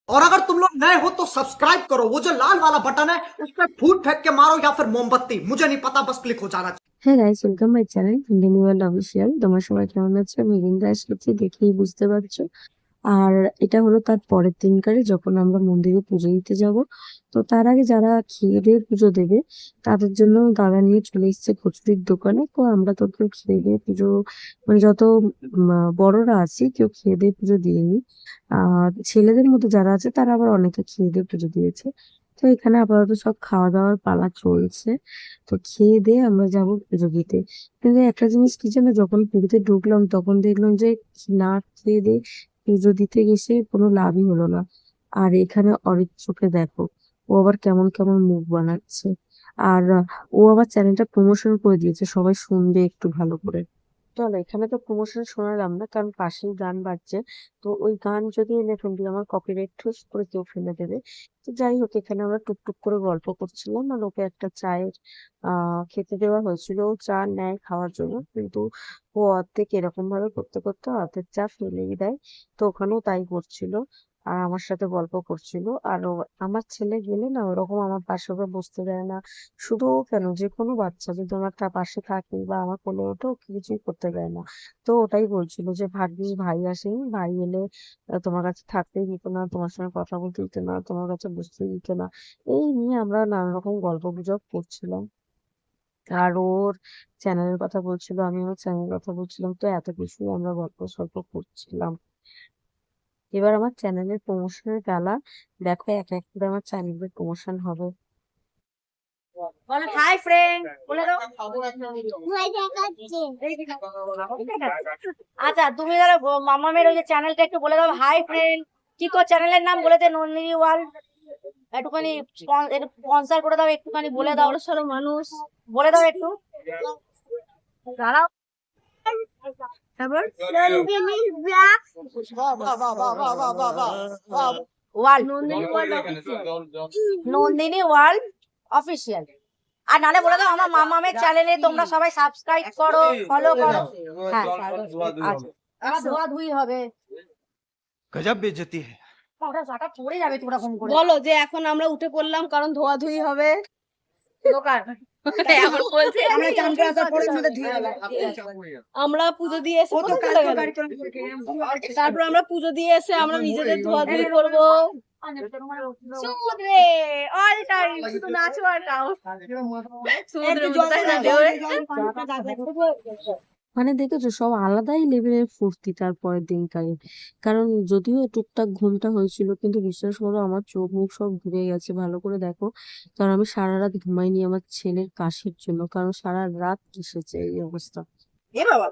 और अगर तुम लोग नए हो तो सब्सक्राइब करो, वो जो लाल वाला बटन है उस पर फूट फेंक के मारो या फिर मोमबत्ती, मुझे नहीं पता, बस क्लिक हो जाना चाहिए। হ্যাঁ guys, welcome my channel Indian world official. তোমার সবাই কেমন আছো? আমি রিঙ্গা এসেছি, দেখেই বুঝতে পারছো। আর এটা হলো তার পরের দিনকারে, যখন আমরা মন্দিরে পুজো দিতে যাব। তো তার আগে যারা খেয়ে দিয়ে পুজো দেবে তাদের জন্য দাদা নিয়ে চলে এসেছে কচুরির দোকানে। তো আমরা তো কেউ খেয়ে দিয়ে পুজো, মানে যত বড়রা আছি কেউ খেয়ে দিয়ে পুজো দিইনি। ছেলেদের মধ্যে যারা আছে তারা আবার অনেকে খেয়ে দিয়ে পুজো দিয়েছে। তো এখানে আপাতত সব খাওয়া দাওয়ার পালা চলছে। তো খেয়ে দিয়ে আমরা যাব পুজো দিতে। কিন্তু একটা জিনিস কি জানো, যখন পুরীতে ঢুকলাম তখন দেখলাম যে না খেয়ে দিয়ে পুজো দিতে গেছে কোনো লাভই হলো না। আর এখানে অরিত্র চোখে দেখো, ও আবার কেমন কেমন মুখ বানাচ্ছে। আর ও আবার চ্যানেলটা প্রমোশন করে দিয়েছে, সবাই শুনবে একটু ভালো করে। চলো, এখানে তো প্রমোশন শোনালাম না, কারণ পাশেই গান বাজছে। তো ওই গান যদি এনে ফেলবি আমার কপিরাইট ঠুস করে কেউ ফেলে দেবে। তো যাই হোক, এখানে আমরা টুকটুক করে গল্প করছিলাম আর ওকে একটা চায়ের খেতে দেওয়া হয়েছিল। ও চা নেয় খাওয়ার জন্য, কিন্তু ও অর্ধেক এরকম ভাবে করতে করতে অর্ধেক চা ফেলেই দেয়। তো ওখানেও তাই করছিল, আর আমার সাথে গল্প করছিল। আর আমার ছেলে গেলে না ওরকম আমার পাশে ওকে বসতে দেয় না। শুধু ও কেন, যে কোনো বাচ্চা যদি আমার তার পাশে থাকে বা আমার কোলে ওঠে, ওকে কিছুই করতে দেয় না। তো ওটাই বলছিল যে ভাগ্যিস ভাই আসেনি, ভাই এলে তোমার কাছে থাকতেই দিত না, তোমার সঙ্গে কথা বলতে দিত না, তোমার কাছে বসতে দিত না। এই নিয়ে আমরা নানা রকম গল্প গুজব করছিলাম। আর ওর চ্যানেলের কথা বলছিল, আমি ওর চ্যানেলের কথা বলছিলাম। তো এত কিছু আমরা গল্প সল্প করছিলাম। এবার আমার চ্যানেলের প্রমোশনের বেলা। দেখো এক এক করে আমার চ্যানেলের প্রমোশন হবে। বলো হাই ফ্রেন্ড বলে দাও। আচ্ছা তুমি ধরো মামামের ওই যে চ্যানেলটা একটু বলে দাও। হাই ফ্রেন্ড, কি তো চ্যানেলের নাম বলে দে, নন্দিনী ওয়ার্ল্ড। একটুখানি স্পন্সর করে দাও, একটুখানি বলে দাও। সরো মানুষ বলে দাও একটু, দাঁড়াও। তারপর ওয়ার্ল্ড, নন্দিনী ওয়ার্ল্ড অফিসিয়াল। আর নালে বলে দাও আমার মামামের চ্যানেলে তোমরা সবাই সাবস্ক্রাইব করো, ফলো করো। হ্যাঁ আচ্ছা, ধোয়া ধুই হবে। गजब बेइज्जती है। ওটা চাটা পড়ে যাবে তোমরা ফোন করে। বলো যে এখন আমরা উঠে পড়লাম কারণ ধোয়াধুয়ি হবে। দোকান এখন বলছে আমরা চানতে আসার পরে আমাদের ধুয়ে হবে। আমরা পুজো দিয়ে এসে তারপর আমরা পুজো দিয়ে এসে আমরা নিজেদের ধোয়াধুয়ি করবো। সমুদ্রে অল টাইম শুধু নাচো আর গাও। সমুদ্রের মধ্যে তাই না ঢেউয়ে? মানে দেখেছো, সব আলাদাই লেভেলের ফুর্তি তার পরের দিনকারে। কারণ যদিও টুকটাক ঘুমটা হয়েছিল, কিন্তু বিশ্বাস করো আমার চোখ মুখ সব ঘুরে গেছে। ভালো করে দেখো, কারণ আমি সারা রাত ঘুমাইনি আমার ছেলের কাশির জন্য, কারণ সারা রাত এসেছে এই অবস্থা। এ বাবা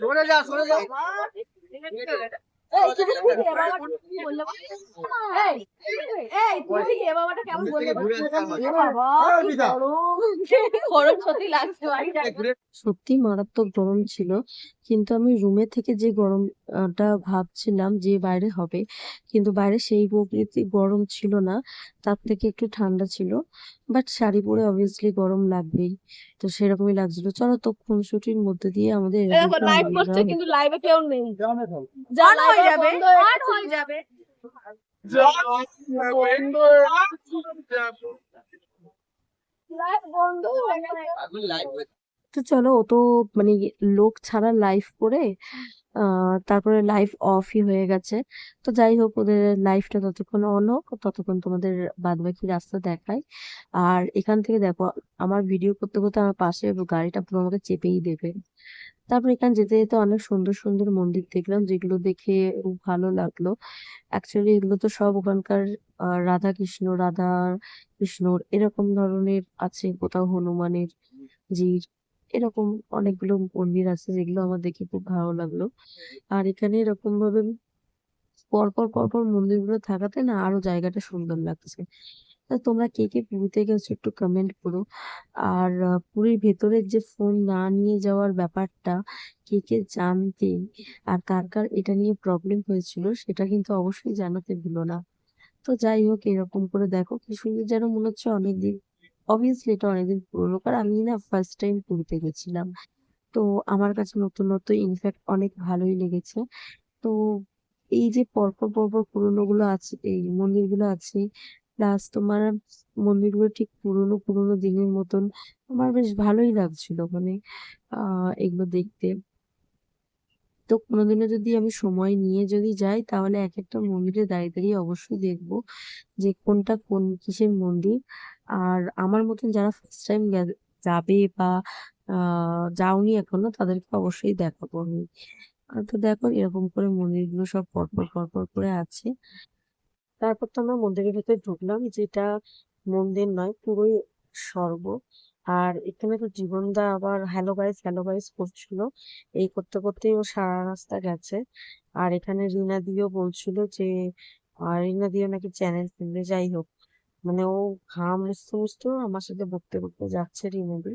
সরে যা, সরে যা। এই তুমি কি এ বাবাটা কি বললে? এই তুমি কি এ বাবাটা কেমন বললে? এ বাবা কি গরম, গরম সত্যি লাগছে বাড়িটা। সত্যি মারাত্মক গরম ছিল, কিন্তু আমি রুমে থেকে যে গরমটা ভাবছিলাম যে বাইরে হবে, কিন্তু বাইরে সেই প্রকৃতি গরম ছিল না, তার থেকে একটু ঠান্ডা ছিল। বাট শাড়ি পরে অবভিয়াসলি গরম লাগবেই, তো সেরকমই লাগছিল। চলো, তো খুনসুটির মধ্যে দিয়ে আমাদের দেখো এরকম লাইভ করছে হয়ে কিন্তু লাইভে কেউ নেই। জান হয়ে লাইভ যাবে, বন্ধ হয়ে আর গেছে। হয়ে যাবে। লাইভ বন্ধ হয়ে গেছে। তো চলো, ও তো মানে লোক ছাড়া লাইভ করে তারপরে লাইভ অফই হয়ে গেছে। তো যাই হোক, ওদের লাইভটা ততক্ষণ অন হোক, ততক্ষণ তোমাদের বাদ বাকি রাস্তা দেখাই। আর এখান থেকে দেখো, আমার ভিডিও করতে করতে আমার পাশে গাড়িটা পুরো আমাকে চেপেই দেবে। তারপর এখানে যেতে যেতে অনেক সুন্দর সুন্দর মন্দির দেখলাম, যেগুলো দেখে খুব ভালো লাগলো। অ্যাকচুয়ালি এগুলো তো সব ওখানকার রাধা কৃষ্ণ, রাধা কৃষ্ণর এরকম ধরনের আছে, কোথাও হনুমানের জির, এরকম অনেকগুলো মন্দির আছে, যেগুলো আমার দেখে খুব ভালো লাগলো। আর এখানে এরকম ভাবে পরপর পরপর মন্দিরগুলো থাকাতে না আরো জায়গাটা সুন্দর লাগছে। তা তোমরা কে কে পুরীতে গেছো একটু কমেন্ট করো। আর পুরীর ভেতরে যে ফোন না নিয়ে যাওয়ার ব্যাপারটা কে কে জানতে, আর কার কার এটা নিয়ে প্রবলেম হয়েছিল সেটা কিন্তু অবশ্যই জানাতে ভুলো না। তো যাই হোক, এরকম করে দেখো কি সুন্দর, যেন মনে হচ্ছে অনেকদিন, অবভিয়াসলি এটা অনেকদিন পুরোনো, কারণ আমি না ফার্স্ট টাইম পুরীতে গেছিলাম। তো আমার কাছে নতুনত্ব ইনফ্যাক্ট অনেক ভালোই লেগেছে। তো এই যে পরপর পরপর পুরোনো গুলো আছে, এই মন্দিরগুলো আছে, প্লাস তোমার মন্দিরগুলো ঠিক পুরোনো পুরোনো দিনের মতন, আমার বেশ ভালোই লাগছিল মানে এগুলো দেখতে। তো কোনোদিনও যদি আমি সময় নিয়ে যদি যাই, তাহলে এক একটা মন্দিরে দাঁড়িয়ে দাঁড়িয়ে অবশ্যই দেখবো যে কোনটা কোন কিসের মন্দির। আর আমার মতন যারা ফার্স্ট টাইম যাবে বা যাওনি এখনো, তাদেরকে অবশ্যই দেখাবো আমি। তো দেখো এরকম করে মন্দিরগুলো সব পরপর পরপর করে আছে। তারপর তো আমরা মন্দিরের ভেতরে ঢুকলাম, যেটা মন্দির নয়, পুরোই স্বর্গ। আর এখানে তো জীবনদা আবার হ্যালো গাইস করছিল, এই করতে করতেই ও সারা রাস্তা গেছে। আর এখানে রিনা দিও বলছিল যে রিনা দিও নাকি চ্যানেল খুলবে, যাই হোক মানে ও ঘাম মুছতে মুছতেও আমার সাথে বকতে বকতে যাচ্ছে রিনা দি।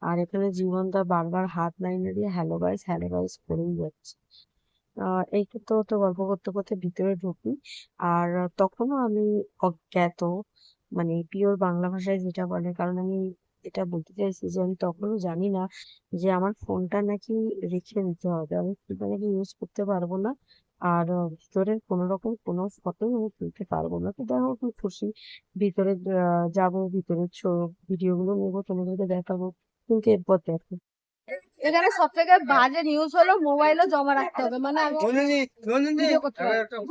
আর এখানে জীবনদা বারবার হাত নাড়িয়ে নাড়িয়ে হ্যালো গাইস করেই যাচ্ছে। এই করতে করতে গল্প করতে করতে ভিতরে ঢুকি। আর তখনও আমি অজ্ঞাত, মানে পিওর বাংলা ভাষায় যেটা বলে, কারণ আমি এটা বলতে চাইছি যে আমি তখনও জানি না যে আমার ফোনটা নাকি রেখে দিতে হবে, আমি ফোনটা নাকি ইউজ করতে পারবো না। আর ভিতরের কোনো রকম কোনো ফটো আমি তুলতে পারবো না। তো দেখো কি খুশি, ভিতরে যাবো, ভিতরে ভিডিও গুলো নেবো, তোমাদেরকে দেখাবো। কিন্তু এরপর দেখো এখানে সব থেকে বাজে নিউজ হলো মোবাইলও জমা রাখতে হবে, মানে আমি ভিডিও করতে পারবো।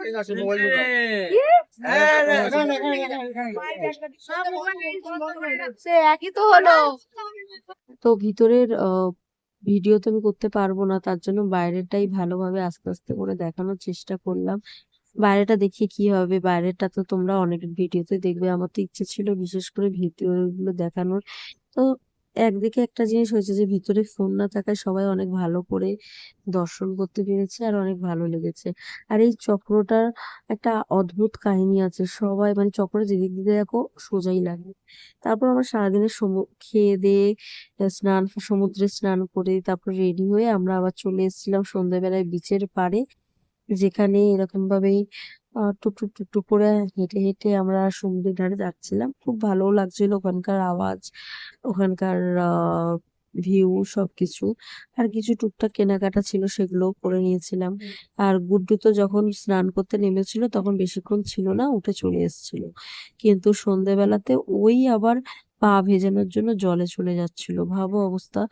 সে একই তো হলো। তো ভিতরের ভিডিও তো আমি করতে পারবো না, তার জন্য বাইরেটাই ভালোভাবে আস্তে আস্তে করে দেখানোর চেষ্টা করলাম। বাইরেটা দেখে কি হবে, বাইরেটা তো তোমরা অনেক ভিডিওতে দেখবে, আমার তো ইচ্ছে ছিল বিশেষ করে ভিডিওগুলো দেখানোর। তো একদিকে একটা জিনিস হয়েছে যে ভিতরে ফোন না থাকায় সবাই অনেক ভালো করে দর্শন করতে পেরেছে, আর অনেক ভালো লেগেছে। আর এই চক্রটার একটা অদ্ভুত কাহিনী আছে, সবাই মানে চক্র যেদিক দিয়ে দেখো সোজাই লাগে। তারপর আমরা সারাদিনের খেয়ে দিয়ে সমুদ্রে স্নান করে তারপর রেডি হয়ে আমরা আবার চলে এসেছিলাম সন্ধ্যাবেলায় বিচের পাড়ে, যেখানে এরকম ভাবেই টুকটুক টুকটুক করে হেঁটে হেঁটে আমরা সমুদ্রের ধারে যাচ্ছিলাম। খুব ভালো লাগছিল ওখানকার আওয়াজ, ওখানকার ভিউ সবকিছু। আর কিছু টুকটাক কেনাকাটা ছিল, সেগুলোও করে নিয়েছিলাম। আর গুড্ডু তো যখন স্নান করতে নেমেছিল তখন বেশিক্ষণ ছিল না, উঠে চলে এসেছিল। কিন্তু সন্ধেবেলাতে ওই আবার পা ভেজানোর জন্য জলে চলে যাচ্ছিল, ভাবো অবস্থা।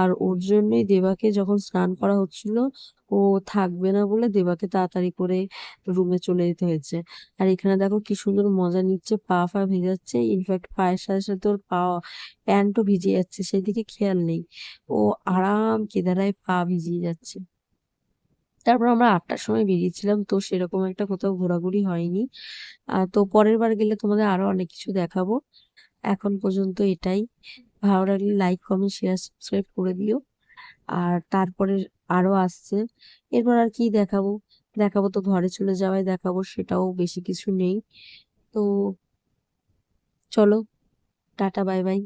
আর ওর জন্যই দেবাকে যখন স্নান করা হচ্ছিল, ও থাকবে না বলে দেবাকে তাড়াতাড়ি করে রুমে চলে যেতে হয়েছে। আর এখানে দেখো কি সুন্দর মজা নিচ্ছে, পা ফা ভেজাচ্ছে, ইনফ্যাক্ট পায়ের সাথে সাথে ওর প্যান্টও ভিজে যাচ্ছে, সেদিকে খেয়াল নেই, ও আরাম কেদারায় পা ভিজিয়ে যাচ্ছে। তারপর আমরা 8টার সময় বেরিয়েছিলাম, তো সেরকম একটা কোথাও ঘোরাঘুরি হয়নি। তো পরের বার গেলে তোমাদের আরো অনেক কিছু দেখাবো। এখন পর্যন্ত এটাই। ভালো লাগলে লাইক কমেন্ট শেয়ার সাবস্ক্রাইব করে দিও। আর তারপরে আরো আসছে, এরপর আর কি দেখাবো, দেখাবো তো ঘরে চলে যাওয়াই দেখাবো, সেটাও বেশি কিছু নেই। তো চলো, টাটা বাই বাই।